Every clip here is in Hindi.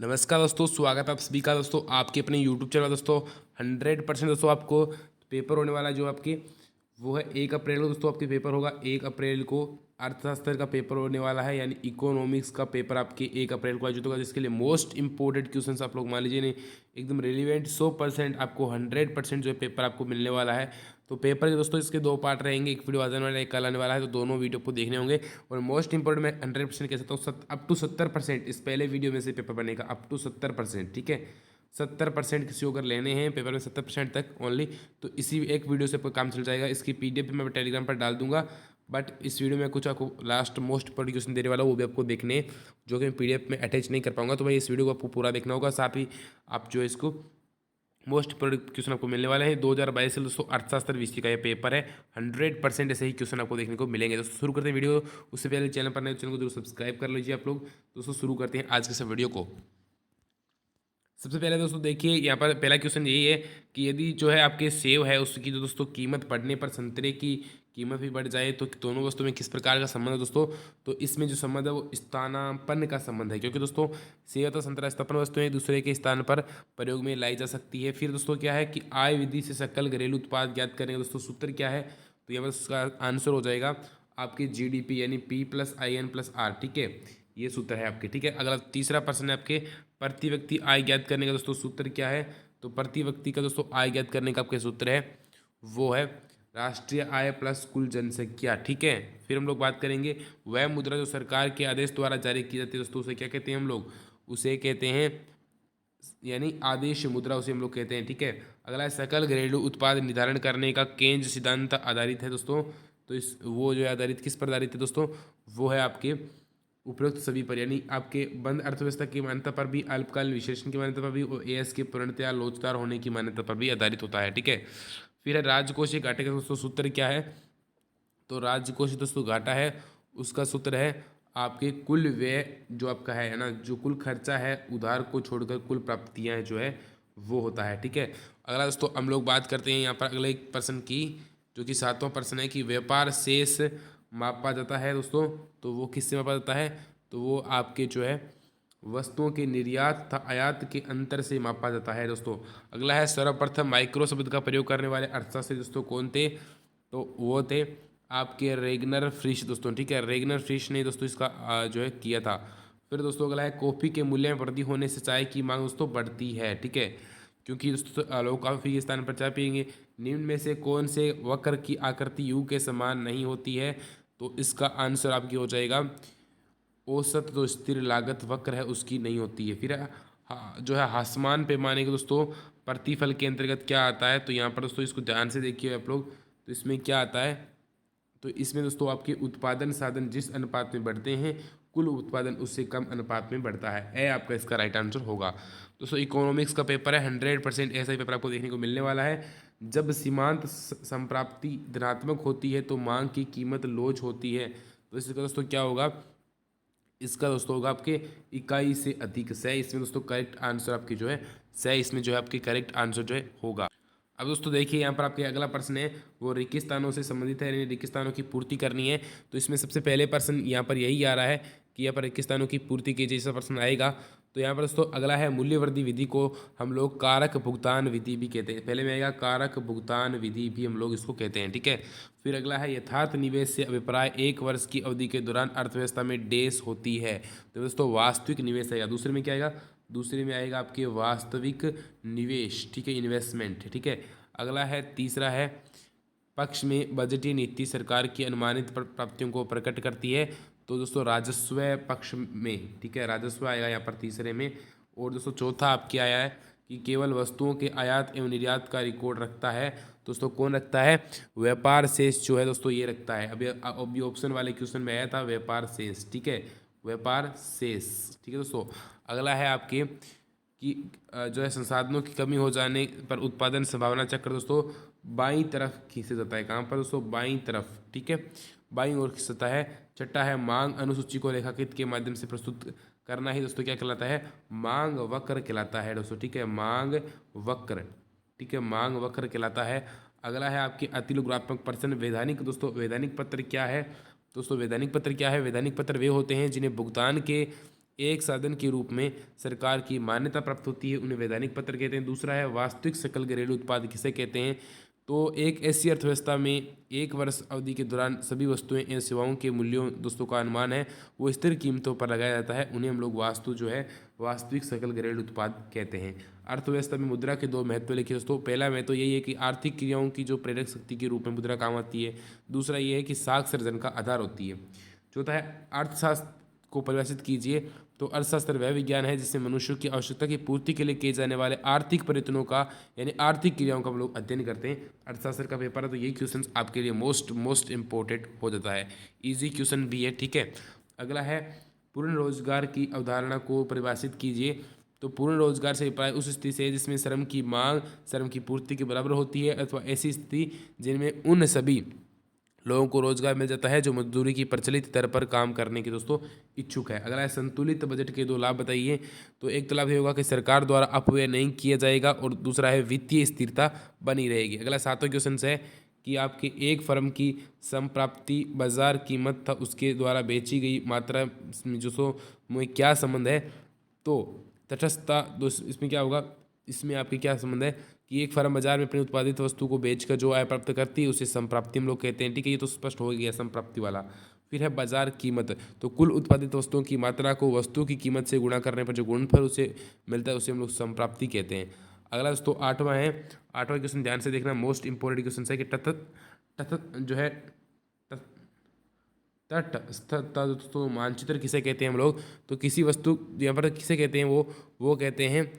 नमस्कार दोस्तों, स्वागत है आप सभी का दोस्तों आपके अपने यूट्यूब चैनल दोस्तों 100% दोस्तों आपको पेपर होने वाला है जो आपके वो है 1 अप्रैल को दोस्तों आपके पेपर होगा। 1 अप्रैल को अर्थशास्त्र का पेपर होने वाला है, यानी इकोनॉमिक्स का पेपर आपके 1 अप्रैल को आयोजित होगा, जिसके लिए मोस्ट इंपॉर्टेंट क्वेश्चन आप लोग मान लीजिए नहीं, एकदम रिलीवेंट 100% आपको 100% जो है पेपर आपको मिलने वाला है। तो पेपर के दोस्तों इसके 2 पार्ट रहेंगे, एक वीडियो आने वाला है, एक कल आने वाला है, तो दोनों वीडियो को देखने होंगे। और मोस्ट इंपॉर्टेंट मैं 100% कह सकता हूँ, अप टू 70% इस पहले वीडियो में से पेपर बनेगा, अप टू 70%। ठीक है, 70% किसी को अगर लेने हैं पेपर में 70% तक ओनली, तो इसी एक वीडियो से काम चल जाएगा। इसकी PDF मैं टेलीग्राम पर डाल दूंगा, बट इस वीडियो में कुछ आपको लास्ट मोस्ट इंपॉर्टेंट क्वेश्चन देने वाला हूँ, वो भी आपको देखने हैं, जो कि मैं PDF में अटैच नहीं कर पाऊंगा। तो भाई इस वीडियो को आपको पूरा देखना होगा, साथ ही आप जो है इसको मोस्ट इंपॉर्टेंट क्वेश्चन आपको मिलने वाले हैं। 2022 से दोस्तों अर्थशास्त्र विषय का ये पेपर है, 100% ऐसे ही क्वेश्चन आपको देखने को मिलेंगे। दोस्तों शुरू करते हैं वीडियो। उससे पहले चैनल पर नए चैनल को जरूर सब्सक्राइब कर लीजिए आप लोग। दोस्तों शुरू करते हैं आज के इस वीडियो को। सबसे पहले दोस्तों देखिए, यहाँ पर पहला क्वेश्चन यही है कि यदि जो है आपके सेब है उसकी जो दोस्तों कीमत बढ़ने पर संतरे की कीमत भी बढ़ जाए तो दोनों वस्तुओं में किस प्रकार का संबंध है दोस्तों। तो इसमें जो संबंध है वो स्थानापन्न का संबंध है, क्योंकि दोस्तों सेब तथा संतरा स्थानापन्न वस्तुएं दूसरे के स्थान पर प्रयोग में लाई जा सकती है। फिर दोस्तों क्या है कि आय विधि से सकल घरेलू उत्पाद ज्ञात करने का दोस्तों सूत्र क्या है, तो यहाँ पर उसका आंसर हो जाएगा आपकी GDP, यानी P+IN+R। ठीक है, ये सूत्र है आपके। ठीक है, अगला तीसरा प्रश्न है आपके, प्रति व्यक्ति आय ज्ञात करने का दोस्तों सूत्र क्या है। तो प्रति व्यक्ति का दोस्तों आय ज्ञात करने का आपके सूत्र है वो है राष्ट्रीय आय प्लस कुल जनसंख्या। ठीक है, फिर हम लोग बात करेंगे वह मुद्रा जो सरकार के आदेश द्वारा जारी की जाती है दोस्तों, उसे क्या कहते हैं हम लोग, उसे कहते हैं यानी आदेश मुद्रा, उसे हम लोग कहते हैं। ठीक है, अगला है सकल घरेलू उत्पाद निर्धारण करने का केंद्र सिद्धांत आधारित है दोस्तों। तो इस वो जो है आधारित किस पर आधारित है दोस्तों, वो है आपके उपरोक्त सभी पर, यानी आपके बंद अर्थव्यवस्था की मान्यता पर भी, अल्पकालीन विश्लेषण की मान्यता पर भी, और AS के पूर्णतया लोचदार होने की मान्यता पर भी आधारित होता है। ठीक है, फिर है राजकोषीय घाटे का दोस्तों सूत्र क्या है। तो राजकोषीय दोस्तों घाटा है, उसका सूत्र है आपके कुल व्यय जो आपका है ना, जो कुल खर्चा है उधार को छोड़कर कुल प्राप्तियां जो है वो होता है। ठीक है, अगला दोस्तों हम लोग बात करते हैं यहाँ पर अगले एक प्रश्न की, जो कि 7वां प्रश्न है कि व्यापार शेष मापा जाता है दोस्तों। तो वो किससे मापा जाता है, तो वो आपके जो है वस्तुओं के निर्यात तथा आयात के अंतर से मापा जाता है दोस्तों। अगला है सर्वप्रथम माइक्रो शब्द का प्रयोग करने वाले अर्थशास्त्री दोस्तों कौन थे, तो वो थे आपके रेगनर फ्रिश दोस्तों। ठीक है, रेगनर फ्रिश ने दोस्तों इसका जो है किया था। फिर दोस्तों अगला है कॉफ़ी के मूल्य में वृद्धि होने से चाय की मांग दोस्तों बढ़ती है। ठीक है, क्योंकि दोस्तों लोग काफ़ी स्थान पर चाय पियेंगे। निम्न में से कौन से वक्र की आकृति यू के समान नहीं होती है, तो इसका आंसर आपकी हो जाएगा औसत जो स्थिर लागत वक्र है उसकी नहीं होती है। फिर जो है आसमान पैमाने के दोस्तों प्रतिफल के अंतर्गत क्या आता है, तो यहाँ पर दोस्तों इसको ध्यान से देखिए आप लोग। तो इसमें क्या आता है, तो इसमें दोस्तों आपके उत्पादन साधन जिस अनुपात में बढ़ते हैं कुल उत्पादन उससे कम अनुपात में बढ़ता है। ए आपका इसका राइट आंसर होगा। दोस्तों इकोनॉमिक्स का पेपर है, 100% ऐसा ही पेपर आपको देखने को मिलने वाला है। जब सीमांत संप्राप्ति धनात्मक होती है तो मांग की कीमत लोच होती है। तो इसका दोस्तों क्या होगा, इसका दोस्तों होगा आपके इकाई से अधिक सह। इसमें दोस्तों करेक्ट आंसर आपकी जो है सह, इसमें जो है आपकी करेक्ट आंसर जो है होगा। अब दोस्तों देखिए यहाँ पर आपके अगला प्रश्न है वो रेगिस्तानों से संबंधित है, यानी रेगिस्तानों की पूर्ति करनी है। तो इसमें सबसे पहले प्रश्न यहाँ पर यही आ रहा है कि यहाँ पर रेगिस्तानों की पूर्ति की जैसा प्रश्न आएगा। तो यहाँ पर दोस्तों अगला है मूल्यवर्धी विधि को हम लोग कारक भुगतान विधि भी कहते हैं। पहले में आएगा कारक भुगतान विधि भी हम लोग इसको कहते हैं। ठीक है, फिर अगला है यथार्थ निवेश से अभिप्राय 1 वर्ष की अवधि के दौरान अर्थव्यवस्था में डेस होती है। तो दोस्तों वास्तविक निवेश आएगा। दूसरे में क्या आएगा, दूसरे में आएगा आपके वास्तविक निवेश। ठीक है, इन्वेस्टमेंट। ठीक है, अगला है तीसरा है पक्ष में बजटीय नीति सरकार की अनुमानित प्राप्तियों को प्रकट करती है। तो दोस्तों राजस्व पक्ष में, ठीक है, राजस्व आएगा यहाँ पर तीसरे में। और दोस्तों चौथा आपके आया है कि केवल वस्तुओं के आयात एवं निर्यात का रिकॉर्ड रखता है। दोस्तों कौन रखता है, व्यापार शेष जो है दोस्तों ये रखता है। अभी ऑप्शन वाले क्वेश्चन में आया था व्यापार शेष। ठीक है, व्यापार शेष। ठीक है दोस्तों, अगला है आपके कि जो है संसाधनों की कमी हो जाने पर उत्पादन संभावना चक्र दोस्तों बाईं तरफ खींचा जाता है। कहाँ पर दोस्तों, बाईं तरफ। ठीक है, बाईं ओर खींचता है। छठा है मांग अनुसूची को रेखांकित के माध्यम से प्रस्तुत करना ही दोस्तों क्या कहलाता है, मांग वक्र कहलाता है दोस्तों। ठीक है, मांग वक्र। ठीक है, मांग वक्र कहलाता है। अगला है आपके अतिलुग्रात्मक प्रश्न वैधानिक। दोस्तों वैधानिक पत्र क्या है, दोस्तों वैधानिक पत्र क्या है, वैधानिक पत्र वे होते हैं जिन्हें भुगतान के एक साधन के रूप में सरकार की मान्यता प्राप्त होती है, उन्हें वैधानिक पत्र कहते हैं। दूसरा है वास्तविक सकल घरेलू उत्पाद किसे कहते हैं, तो एक ऐसी अर्थव्यवस्था में एक वर्ष अवधि के दौरान सभी वस्तुएं एवं सेवाओं के मूल्यों दोस्तों का अनुमान है वो स्थिर कीमतों पर लगाया जाता है, उन्हें हम लोग वास्तु जो है वास्तविक सकल घरेलू उत्पाद कहते हैं। अर्थव्यवस्था में मुद्रा के दो महत्व लिखे दोस्तों। पहला महत्व यही है कि आर्थिक क्रियाओं की जो प्रेरक शक्ति के रूप में मुद्रा काम आती है। दूसरा ये है कि साख सर्जन का आधार होती है। चौथा है अर्थशास्त्र को परिभाषित कीजिए, तो अर्थशास्त्र वह विज्ञान है जिसमें मनुष्यों की आवश्यकता की पूर्ति के लिए किए जाने वाले आर्थिक प्रयत्नों का यानी आर्थिक क्रियाओं का हम लोग अध्ययन करते हैं। अर्थशास्त्र का पेपर है तो ये क्वेश्चन आपके लिए मोस्ट इंपॉर्टेंट हो जाता है, इजी क्वेश्चन भी है, ठीक है। अगला है पूर्ण रोजगार की अवधारणा को परिभाषित कीजिए, तो पूर्ण रोजगार से अभिप्राय उस स्थिति से जिसमें श्रम की मांग श्रम की पूर्ति के बराबर होती है अथवा ऐसी स्थिति जिनमें उन सभी लोगों को रोजगार मिल जाता है जो मजदूरी की प्रचलित दर पर काम करने के दोस्तों इच्छुक है। अगला है संतुलित बजट के दो लाभ बताइए, तो एक तो लाभ ये होगा कि सरकार द्वारा अपव्यय नहीं किया जाएगा और दूसरा है वित्तीय स्थिरता बनी रहेगी। अगला सातवां क्वेश्चन है कि आपके एक फर्म की संप्राप्ति बाजार कीमत था उसके द्वारा बेची गई मात्रा जो में क्या संबंध है, तो तटस्थता इसमें क्या होगा, इसमें आपके क्या संबंध है कि एक फर्म बाजार में अपनी उत्पादित वस्तु को बेचकर जो आय प्राप्त करती है उसे संप्राप्ति हम लोग कहते हैं, ठीक है। ये तो स्पष्ट हो गया संप्राप्ति वाला। फिर है बाजार कीमत, तो कुल उत्पादित वस्तुओं की मात्रा को वस्तु की कीमत से गुणा करने पर जो गुणनफल उसे मिलता है उसे हम लोग संप्राप्ति कहते हैं। अगला दोस्तों आठवां है, आठवां क्वेश्चन ध्यान से देखना, मोस्ट इंपॉर्टेंट क्वेश्चन है कि तथ जो है तटस्थता दोस्तों मानचित्र किसे कहते हैं हम लोग, तो किसी वस्तु यहाँ पर किसे कहते हैं वो कहते हैं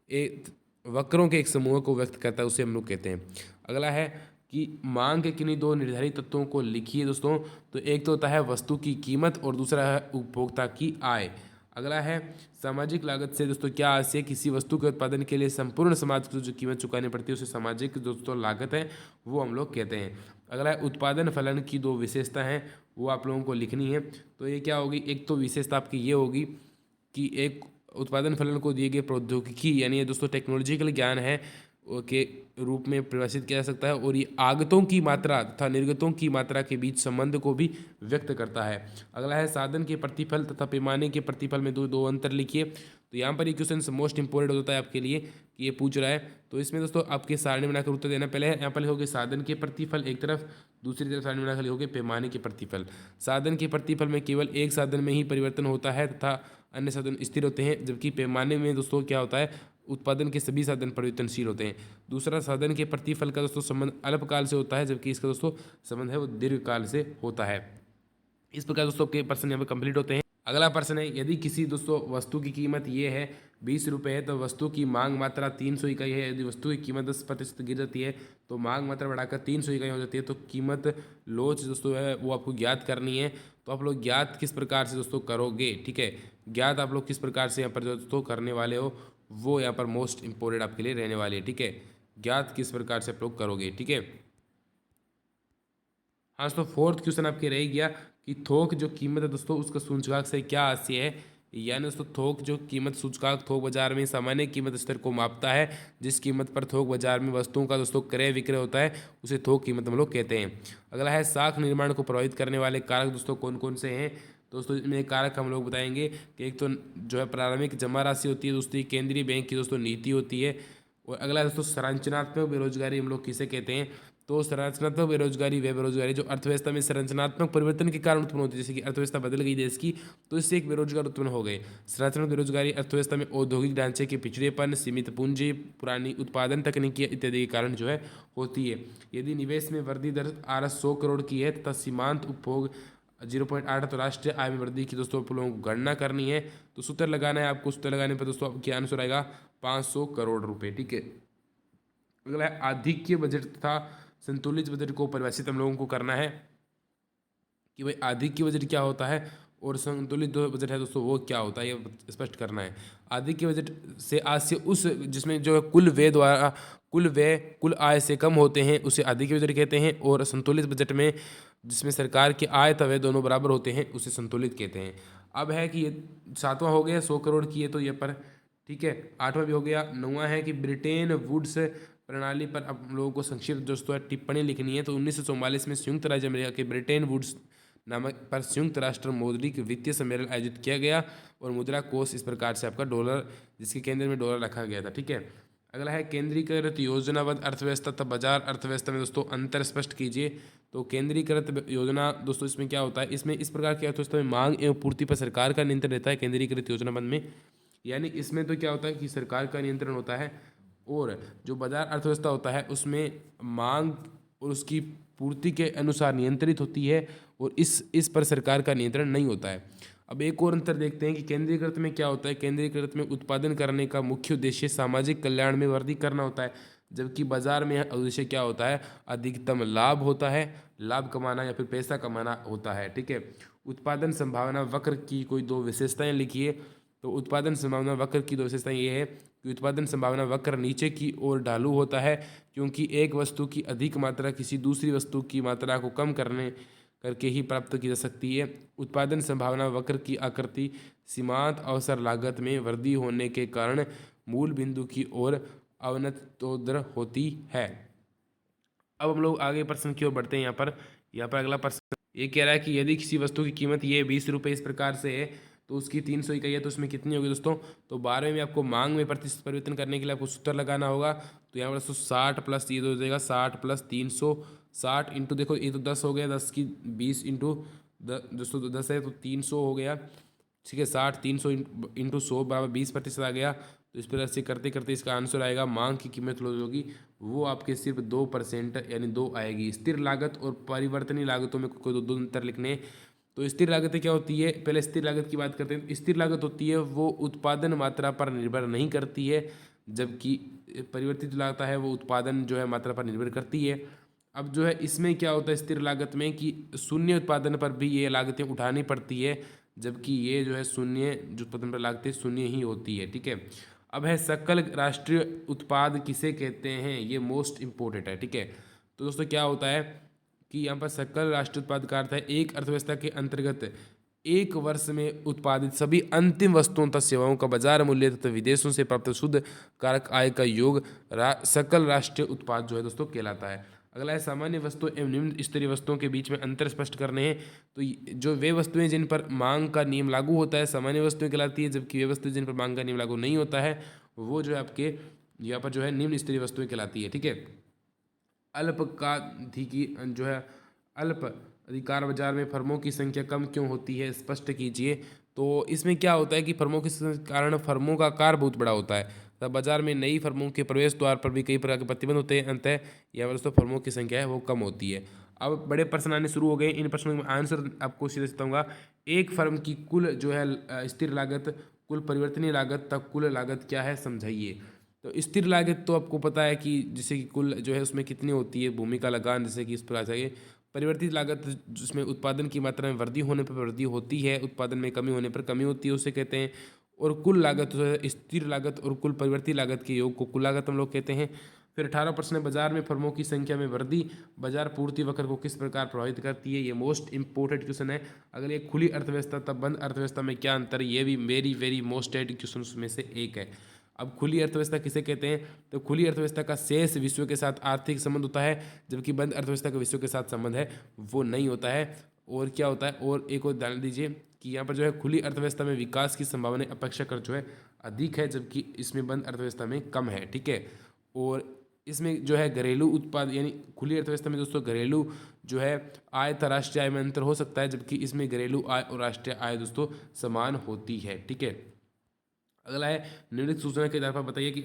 एक वक्रों के एक समूह को व्यक्त करता है उसे हम लोग कहते हैं। अगला है कि मांग के किन्हीं दो निर्धारित तत्वों को लिखिए दोस्तों, तो एक तो होता है वस्तु की कीमत और दूसरा है उपभोक्ता की आय। अगला है सामाजिक लागत से दोस्तों क्या आशय, किसी वस्तु के उत्पादन के लिए संपूर्ण समाज को जो कीमत चुकानी पड़ती है उसे सामाजिक दोस्तों लागत है वो हम लोग कहते हैं। अगला है उत्पादन फलन की दो विशेषता हैं वो आप लोगों को लिखनी है, तो ये क्या होगी, एक तो विशेषता आपकी ये होगी कि एक उत्पादन फलन को दिए गए प्रौद्योगिकी यानी ये दोस्तों टेक्नोलॉजिकल ज्ञान है के रूप में परिभाषित किया जा सकता है, और ये आगतों की मात्रा तथा निर्गतों की मात्रा के बीच संबंध को भी व्यक्त करता है। अगला है साधन के प्रतिफल तथा पैमाने के प्रतिफल में दो अंतर लिखिए, तो यहाँ पर ये क्वेश्चन मोस्ट इंपॉर्टेंट होता है आपके लिए कि ये पूछ रहा है, तो इसमें दोस्तों आपके सारणी बनाकर उत्तर देना। पहले यहाँ पर लिखोगे साधन के प्रतिफल एक तरफ, दूसरी तरफ सारणी बनाकर लिखोगे पैमाने के प्रतिफल। साधन के प्रतिफल में केवल एक साधन में ही परिवर्तन होता है तथा अन्य साधन स्थिर होते हैं, जबकि पैमाने में दोस्तों क्या होता है उत्पादन के सभी साधन परिवर्तनशील होते हैं। दूसरा साधन के प्रतिफल का दोस्तों संबंध अल्पकाल से होता है, जबकि इसका दोस्तों संबंध है वो दीर्घकाल से होता है। इस प्रकार दोस्तों के प्रश्न यहाँ पे कंप्लीट होते हैं। अगला प्रश्न है, यदि किसी दोस्तों वस्तु की कीमत ये है 20 रुपये है तो वस्तु की मांग मात्रा 300 इकाई है, यदि वस्तु की कीमत 10% गिर जाती है तो मांग मात्रा बढ़ाकर 300 इकाई हो जाती है, तो कीमत लोच दोस्तों है वो आपको ज्ञात करनी है। तो आप लोग ज्ञात किस प्रकार से दोस्तों करोगे, ठीक है, ज्ञात आप लोग किस प्रकार से यहाँ पर दोस्तों करने वाले हो वो यहाँ पर मोस्ट इंपॉर्टेंट आपके लिए रहने वाली है, ठीक है, ज्ञात किस प्रकार से आप लोग करोगे, ठीक है। हाँ दोस्तों फोर्थ क्वेश्चन आपके रह गया कि थोक जो कीमत है दोस्तों उसका सूचकांक से क्या आशय है, यानी दोस्तों थोक जो कीमत सूचकांक थोक बाजार में सामान्य कीमत स्तर को मापता है, जिस कीमत पर थोक बाजार में वस्तुओं का दोस्तों क्रय विक्रय होता है उसे थोक कीमत हम लोग कहते हैं। अगला है साख निर्माण को प्रभावित करने वाले कारक दोस्तों कौन कौन से हैं, दोस्तों इसमें कारक हम लोग बताएंगे कि एक तो जो है प्रारंभिक जमा राशि होती है, दोस्तों केंद्रीय बैंक की दोस्तों नीति होती है, और अगला दोस्तों संरचनात्मक बेरोजगारी हम लोग किसे कहते हैं, तो संरचनात्मक बेरोजगारी वह बेरोजगारी जो अर्थव्यवस्था में संरचनात्मक परिवर्तन के कारण उत्पन्न होती है, जैसे कि अर्थव्यवस्था बदल गई देश की तो इससे एक बेरोजगार उत्पन्न हो गए। संरचनात्मक बेरोजगारी अर्थव्यवस्था में औद्योगिक ढांचे के पिछड़ेपन, सीमित पूंजी, पुरानी उत्पादन तकनीकी इत्यादि के कारण जो है होती है। यदि निवेश में वृद्धि दर 100 करोड़ की है तथा सीमांत उपभोग 0.8 तो राष्ट्रीय आय में वृद्धि की दोस्तों आप लोगों को गणना करनी है, तो सूत्र लगाना है आपको, सूत्र लगाने पर दोस्तों क्या आंसर आएगा 500 करोड़ रुपए, ठीक है। अगला है आधिक्य बजट तथा संतुलित बजट को परिभाषित हम लोगों को करना है कि भाई आधिक्य बजट क्या होता है और संतुलित जो बजट है दोस्तों वो क्या होता है, ये स्पष्ट करना है। आधिक्य बजट से आय उस जिसमें जो है कुल आय से कम होते हैं उसे आधिक्य बजट कहते हैं, और संतुलित बजट में जिसमें सरकार की आय तथा व्यय दोनों बराबर होते हैं उसे संतुलित कहते हैं। अब है कि ये सातवां हो गया 100 करोड़ की है तो ये पर, ठीक है, आठवां भी हो गया। नौवां है कि ब्रिटेन वुड्स प्रणाली पर आप लोगों को संक्षिप्त दोस्तों टिप्पणी लिखनी है, तो 1944 में संयुक्त राज्य अमेरिका के ब्रिटेन वुड्स नामक पर संयुक्त राष्ट्र मौद्रिक वित्तीय सम्मेलन आयोजित किया गया और मुद्रा कोष इस प्रकार से आपका डॉलर, जिसके केंद्र में डॉलर रखा गया था। ठीक है, अगला है केंद्रीकृत योजनाबद्ध अर्थव्यवस्था तथा बाजार अर्थव्यवस्था में दोस्तों अंतर स्पष्ट कीजिए। तो केंद्रीकृत योजना दोस्तों इसमें क्या होता है, इसमें इस प्रकार की अर्थव्यवस्था में मांग एवं पूर्ति पर सरकार का नियंत्रण रहता है केंद्रीकृत योजनाबद्ध में। यानी इसमें तो क्या होता है कि सरकार का नियंत्रण होता है, और जो बाजार अर्थव्यवस्था होता है उसमें मांग और उसकी पूर्ति के अनुसार नियंत्रित होती है, और इस पर सरकार का नियंत्रण नहीं होता है। अब एक और अंतर देखते हैं कि केंद्रीकृत में क्या होता है। केंद्रीकृत में उत्पादन करने का मुख्य उद्देश्य सामाजिक कल्याण में वृद्धि करना होता है, जबकि बाजार में उद्देश्य क्या होता है, अधिकतम लाभ होता है, लाभ कमाना या फिर पैसा कमाना होता है। ठीक है, उत्पादन संभावना वक्र की कोई दो विशेषताएं लिखिए। तो उत्पादन संभावना वक्र की दो विशेषताएं ये है कि उत्पादन संभावना वक्र नीचे की ओर ढालू होता है, क्योंकि एक वस्तु की अधिक मात्रा किसी दूसरी वस्तु की मात्रा को कम करके ही प्राप्त की जा सकती है। उत्पादन संभावना वक्र की आकृति सीमांत अवसर लागत में वृद्धि होने के कारण मूल बिंदु की ओर अवनतोदर होती है। अब हम लोग आगे प्रश्न की ओर बढ़ते हैं। यहाँ पर अगला प्रश्न ये कह रहा है कि यदि किसी वस्तु की कीमत ये 20 रुपये इस प्रकार से है, तो उसकी 300 इकाई है, तो उसमें कितनी होगी दोस्तों। तो 12वें में आपको मांग में प्रतिशत परिवर्तन करने के लिए आपको सूत्र लगाना होगा। तो यहाँ पर दोस्तों 60 प्लस ये हो जाएगा 60 प्लस 300, 60 इंटू देखो ये तो 10 हो गया, 10 की 20 इंटू दोस्तों 10 है तो 300 हो गया। ठीक है, 60 300 इंटू 100 बराबर 20% आ गया। तो इस प्रकार से करते करते इसका आंसर आएगा, मांग की कीमत होगी वो आपके सिर्फ 2% यानी 2 आएगी। स्थिर लागत और परिवर्तनीय लागतों में कोई दो अंतर लिखने। तो स्थिर लागतें क्या होती है, पहले स्थिर लागत की बात करते हैं। स्थिर लागत होती है वो उत्पादन मात्रा पर निर्भर नहीं करती है, जबकि परिवर्तित लागत है वो उत्पादन जो है मात्रा पर निर्भर करती है। अब जो है इसमें क्या होता है स्थिर लागत में कि शून्य उत्पादन पर भी ये लागतें उठानी पड़ती है, जबकि ये जो है शून्य जो उत्पादन पर लागतें शून्य ही होती है। ठीक है, अब है सकल राष्ट्रीय उत्पाद किसे कहते हैं, ये मोस्ट इम्पोर्टेंट है। ठीक है, तो दोस्तों क्या होता है कि यहाँ पर सकल राष्ट्रीय उत्पाद का अर्थ है एक अर्थव्यवस्था के अंतर्गत एक वर्ष में उत्पादित सभी अंतिम वस्तुओं तथा सेवाओं का बाजार मूल्य तथा विदेशों से प्राप्त शुद्ध कारक आय का योग सकल राष्ट्रीय उत्पाद जो है दोस्तों कहलाता है। अगला है सामान्य वस्तु एवं निम्न स्तरीय वस्तुओं के बीच में अंतर स्पष्ट करने हैं। तो जो वे वस्तुएं जिन पर मांग का नियम लागू होता है सामान्य वस्तुएं कहलाती है, जबकि वे वस्तुएं जिन पर मांग का नियम लागू नहीं होता है वो जो है आपके यहाँ पर जो है निम्न स्तरीय वस्तुएं कहलाती है। ठीक है, अल्पकाधिकी जो है अल्प अधिकार बाजार में फर्मों की संख्या कम क्यों होती है, स्पष्ट कीजिए। तो इसमें क्या होता है कि फर्मों के कारण फर्मों का आकार बहुत बड़ा होता है, तब बाजार में नई फर्मों के प्रवेश द्वार पर भी कई प्रकार के प्रतिबंध होते हैं, अंततः यह दोस्तों फर्मों की संख्या है वो कम होती है। अब बड़े प्रश्न आने शुरू हो गए, इन प्रश्नों में आंसर आपको सीधे बताऊंगा। एक फर्म की कुल जो है स्थिर लागत, कुल परिवर्तनीय लागत तक कुल लागत क्या है समझाइए। तो स्थिर लागत तो आपको पता है कि जैसे कि कुल जो है उसमें कितनी होती है, भूमि का लगान, जैसे कि इस पर आ जाइए। परिवर्तित लागत जिसमें उत्पादन की मात्रा में वृद्धि होने पर वृद्धि होती है, उत्पादन में कमी होने पर कमी होती है, उसे कहते हैं। और कुल लागत जो है स्थिर लागत और कुल परिवर्तित लागत के योग को कुल लागत हम लोग कहते हैं। फिर 18% बाजार में फर्मों की संख्या में वृद्धि बाजार पूर्ति वक्र को किस प्रकार प्रभावित करती है, ये मोस्ट इंपोर्टेंट क्वेश्चन है। अगर ये खुली अर्थव्यवस्था तब बंद अर्थव्यवस्था में क्या अंतर है, ये भी वेरी वेरी मोस्ट क्वेश्चन में से एक है। अब खुली अर्थव्यवस्था किसे कहते हैं, तो खुली अर्थव्यवस्था का शेष विश्व के साथ आर्थिक संबंध होता है, जबकि बंद अर्थव्यवस्था का विश्व के साथ संबंध है वो नहीं होता है। और क्या होता है, और एक और ध्यान दीजिए कि यहाँ पर जो है खुली अर्थव्यवस्था में विकास की संभावना अपेक्षाकृत जो है अधिक है, जबकि इसमें बंद अर्थव्यवस्था में कम है। ठीक है, और इसमें जो है घरेलू उत्पाद यानी खुली अर्थव्यवस्था में दोस्तों घरेलू जो है आय तथा राष्ट्रीय आय में अंतर हो सकता है, जबकि इसमें घरेलू आय और राष्ट्रीय आय दोस्तों समान होती है। ठीक है, अगला है निम्नलिखित सूचना के आधार पर बताइए कि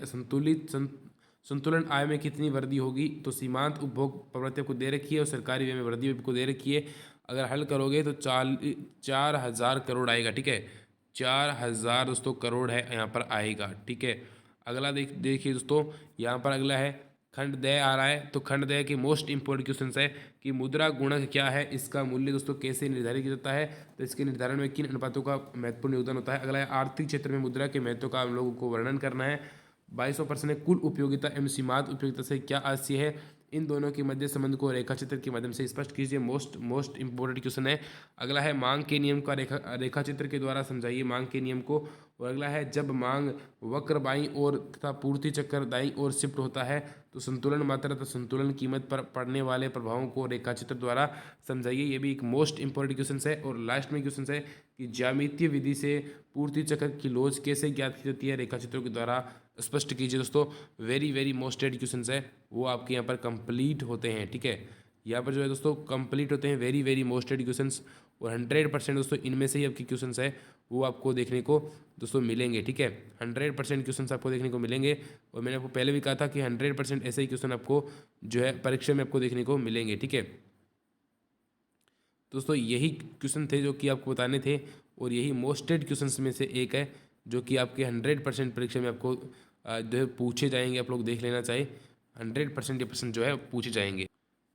संतुलन आय में कितनी वृद्धि होगी। तो सीमांत उपभोग प्रवृत्ति को दे रखी है और सरकारी व्यय में वृद्धि को दे रखी है। अगर हल करोगे तो 4,000 करोड़ आएगा। ठीक है, 4,000 दोस्तों करोड़ है यहाँ पर आएगा। ठीक है, अगला देखिए दोस्तों, यहाँ पर अगला है खंडदेय आ रहा है। तो खंडदेय के मोस्ट इंपोर्टेंट क्वेश्चन है कि मुद्रा गुणक क्या है, इसका मूल्य दोस्तों कैसे निर्धारित किया जाता है, तो इसके निर्धारण में किन अनुपातों का महत्वपूर्ण योगदान होता है। अगला है आर्थिक क्षेत्र में मुद्रा के महत्व का हम लोगों को वर्णन करना है। 22% कुल उपयोगिता एवं सीमांत उपयोगिता से क्या आशय है, इन दोनों के मध्य संबंध को रेखाचित्र के माध्यम से स्पष्ट कीजिए। मोस्ट इंपोर्टेंट क्वेश्चन है। अगला है मांग के नियम का रेखाचित्र के द्वारा समझाइए मांग के नियम को। और अगला है जब मांग वक्र बाईं ओर तथा पूर्ति चक्र दाईं ओर शिफ्ट होता है तो संतुलन मात्रा तथा संतुलन कीमत पर पड़ने वाले प्रभावों को रेखाचित्र द्वारा समझाइए। ये भी एक मोस्ट इंपॉर्टेंट क्वेश्चन है। और लास्ट में क्वेश्चन है कि ज्यामितीय विधि से पूर्ति चक्र की लोच कैसे ज्ञात की जाती है, रेखाचित्रों के द्वारा स्पष्ट कीजिए। दोस्तों वेरी वेरी मोस्टेड क्वेश्चन है, वो आपके यहाँ पर कंप्लीट होते हैं। ठीक है, यहाँ पर जो है दोस्तों कंप्लीट होते हैं वेरी वेरी मोस्टेड क्वेश्चंस। और 100% दोस्तों इनमें से ही आपके क्वेश्चंस है वो आपको देखने को दोस्तों मिलेंगे। ठीक है, 100% क्वेश्चंस आपको देखने को मिलेंगे। और मैंने आपको पहले भी कहा था कि 100% ऐसे ही क्वेश्चन आपको जो है परीक्षा में आपको देखने को मिलेंगे। ठीक है दोस्तों, यही क्वेश्चन थे जो कि आपको बताने थे, और यही मोस्टेड क्वेश्चंस में से एक है जो कि आपके 100% परीक्षा में आपको जो है पूछे जाएंगे। आप लोग देख लेना चाहिए, 100% ये प्रश्न जो है पूछे जाएंगे।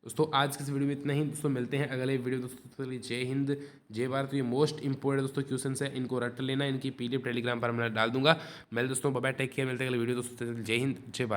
दोस्तों आज के इस वीडियो में इतना ही। दोस्तों मिलते हैं अगले वीडियो। दोस्तों जय हिंद जय भारत। तो ये मोस्ट इंपॉर्टेंट दोस्तों क्वेश्चन है, इनको रट लेना। इनकी PDF टेलीग्राम पर मैं डाल दूंगा। मैं दोस्तों बाय टेक केयर, मिलते हैं अगले वीडियो। दोस्तों जय हिंद जय भारत।